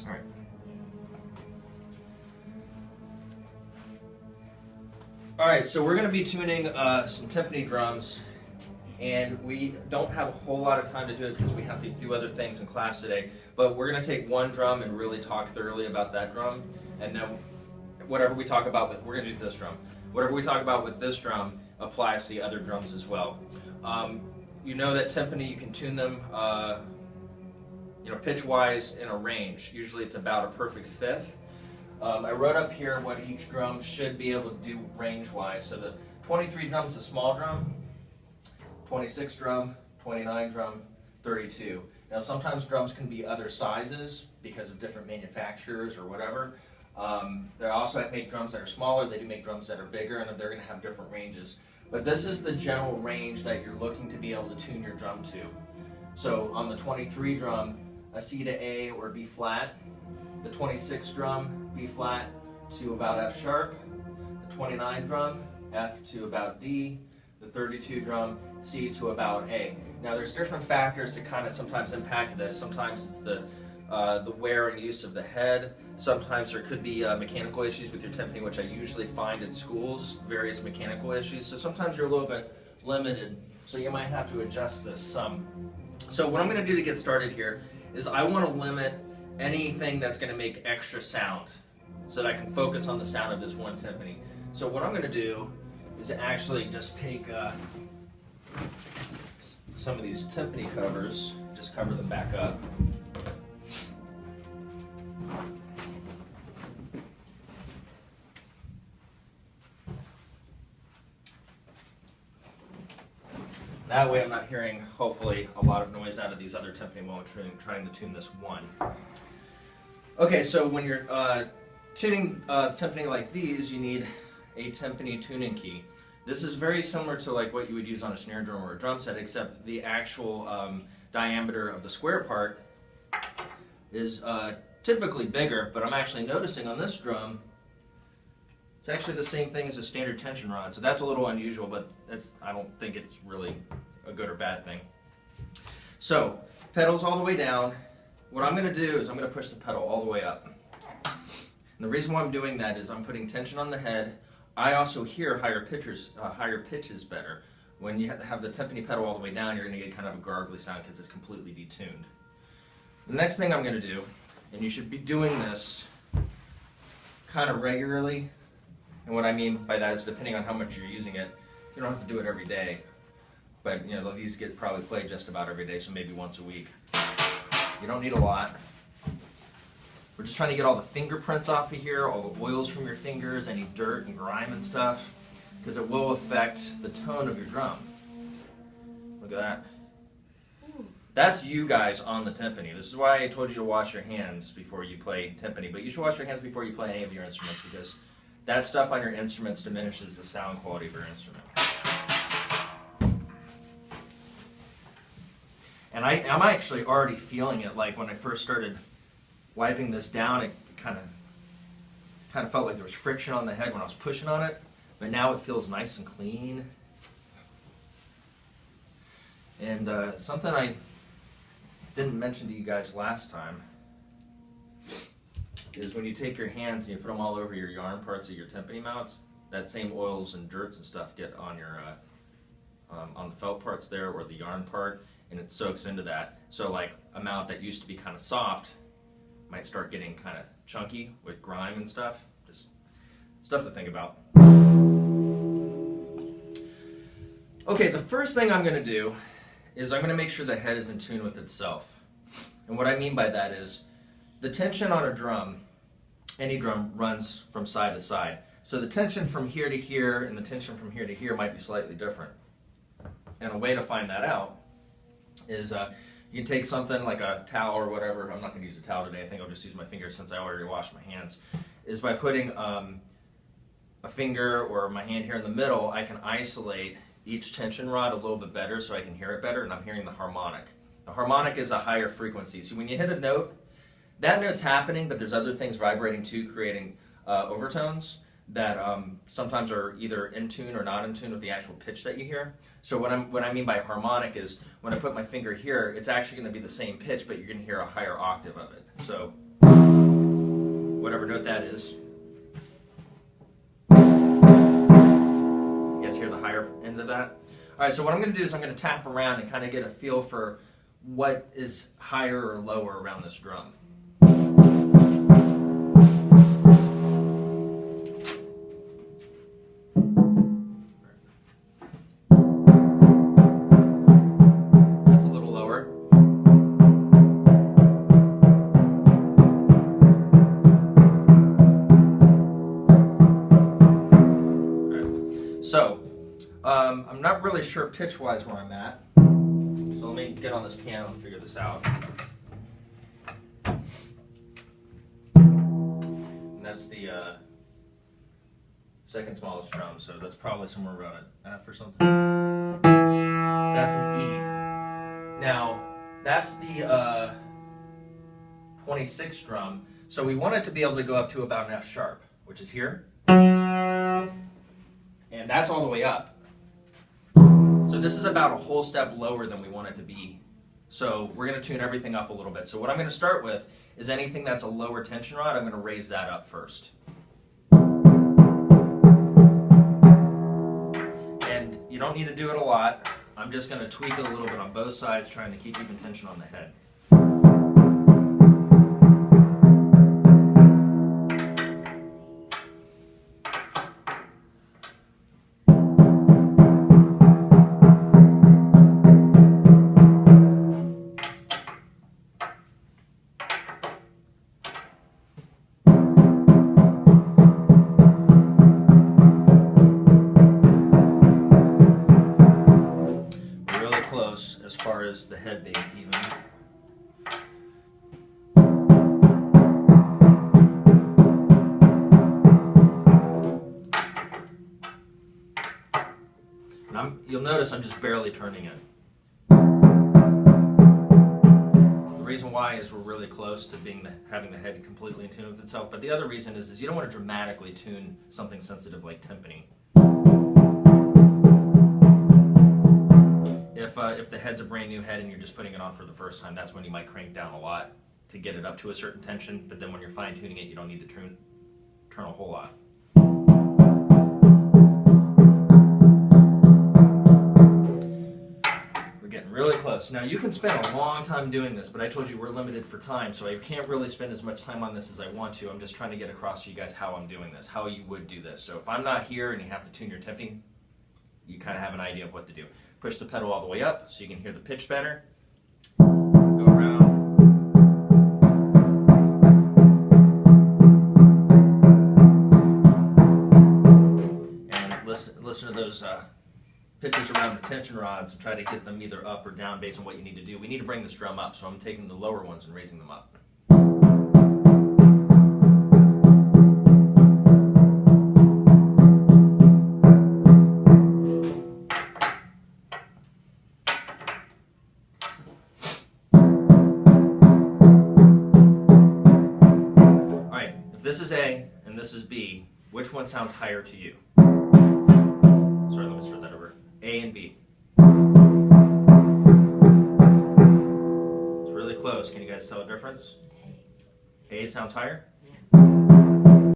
All right. All right, so we're going to be tuning some timpani drums, and we don't have a whole lot of time to do it because we have to do other things in class today, but we're going to take one drum and really talk thoroughly about that drum, and then whatever we talk about with, we're going to do this drum. Whatever we talk about with this drum applies to the other drums as well. You know that timpani, you can tune them pitch-wise in a range. Usually it's about a perfect fifth. I wrote up here what each drum should be able to do range-wise. So the 23 drum is a small drum, 26 drum, 29 drum, 32. Now sometimes drums can be other sizes because of different manufacturers or whatever. They also make drums that are smaller, they do make drums that are bigger, and they're going to have different ranges. But this is the general range that you're looking to be able to tune your drum to. So on the 23 drum, a C to A or B flat. The 26 drum, B flat to about F sharp. The 29 drum, F to about D. The 32 drum, C to about A. Now there's different factors that kind of sometimes impact this. Sometimes it's the wear and use of the head. Sometimes there could be mechanical issues with your timpani, which I usually find in schools, various mechanical issues. So sometimes you're a little bit limited, so you might have to adjust this some. So what I'm going to do to get started here is I want to limit anything that's going to make extra sound so that I can focus on the sound of this one timpani. So what I'm going to do is actually just take some of these timpani covers, just cover them back up. That way I'm not hearing, hopefully, a lot of noise out of these other timpani while I'm trying to tune this one. Okay, so when you're tuning timpani like these, you need a timpani tuning key. This is very similar to like what you would use on a snare drum or a drum set, except the actual diameter of the square part is typically bigger, but I'm actually noticing on this drum, it's actually the same thing as a standard tension rod, so that's a little unusual, but I don't think it's really a good or bad thing. So, pedals all the way down. What I'm going to do is I'm going to push the pedal all the way up. And the reason why I'm doing that is I'm putting tension on the head. I also hear higher pitches better. When you have the timpani pedal all the way down, you're going to get kind of a gargly sound because it's completely detuned. The next thing I'm going to do, and you should be doing this kind of regularly, and what I mean by that is depending on how much you're using it, you don't have to do it every day. But you know, these get probably played just about every day, so maybe once a week. You don't need a lot. We're just trying to get all the fingerprints off of here, all the oils from your fingers, any dirt and grime and stuff, because it will affect the tone of your drum. Look at that. That's you guys on the timpani. This is why I told you to wash your hands before you play timpani, but you should wash your hands before you play any of your instruments, because that stuff on your instruments diminishes the sound quality of your instrument. And I'm actually already feeling it. Like when I first started wiping this down, it kind of felt like there was friction on the head when I was pushing on it, but now it feels nice and clean. And something I didn't mention to you guys last time is when you take your hands and you put them all over your yarn parts of your timpani mounts, that same oils and dirts and stuff get on your on the felt parts there, or the yarn part, and it soaks into that. So like a mount that used to be kind of soft might start getting kind of chunky with grime and stuff. Just stuff to think about. Okay, the first thing I'm going to do is I'm going to make sure the head is in tune with itself. And what I mean by that is the tension on a drum, any drum, runs from side to side. So the tension from here to here and the tension from here to here might be slightly different. And a way to find that out is you can take something like a towel or whatever. I'm not going to use a towel today. I think I'll just use my fingers since I already washed my hands. Is by putting a finger or my hand here in the middle, I can isolate each tension rod a little bit better so I can hear it better, and I'm hearing the harmonic. The harmonic is a higher frequency. So when you hit a note, that note's happening, but there's other things vibrating too, creating overtones. that sometimes are either in tune or not in tune with the actual pitch that you hear. So what I mean by harmonic is when I put my finger here, it's actually going to be the same pitch, but you're going to hear a higher octave of it. So whatever note that is. You guys hear the higher end of that? All right, so what I'm going to do is I'm going to tap around and kind of get a feel for what is higher or lower around this drum. That's a little lower. All right. So, I'm not really sure pitch-wise where I'm at. So let me get on this piano and figure this out. And that's the second smallest drum, so that's probably somewhere around an F or something. So that's an E. Now, that's the 26th drum, so we want it to be able to go up to about an F sharp, which is here. And that's all the way up. So this is about a whole step lower than we want it to be. So we're going to tune everything up a little bit. So what I'm going to start with is anything that's a lower tension rod, I'm going to raise that up first. And you don't need to do it a lot. I'm just going to tweak it a little bit on both sides, trying to keep even tension on the head. As far as the head being even. And you'll notice I'm just barely turning it. The reason why is we're really close to having the head completely in tune with itself, but the other reason is you don't want to dramatically tune something sensitive like timpani. If the head's a brand new head and you're just putting it on for the first time, that's when you might crank down a lot to get it up to a certain tension, but then when you're fine tuning it, you don't need to turn a whole lot. We're getting really close. Now you can spend a long time doing this, but I told you we're limited for time, so I can't really spend as much time on this as I want to. I'm just trying to get across to you guys how I'm doing this, how you would do this. So if I'm not here and you have to tune your timpani, you kind of have an idea of what to do. Push the pedal all the way up so you can hear the pitch better. Go around. And listen to those pitches around the tension rods and try to get them either up or down based on what you need to do. We need to bring this drum up, so I'm taking the lower ones and raising them up. This is A and this is B. Which one sounds higher to you? Sorry, let me start that over. A and B. It's really close. Can you guys tell the difference? A sounds higher?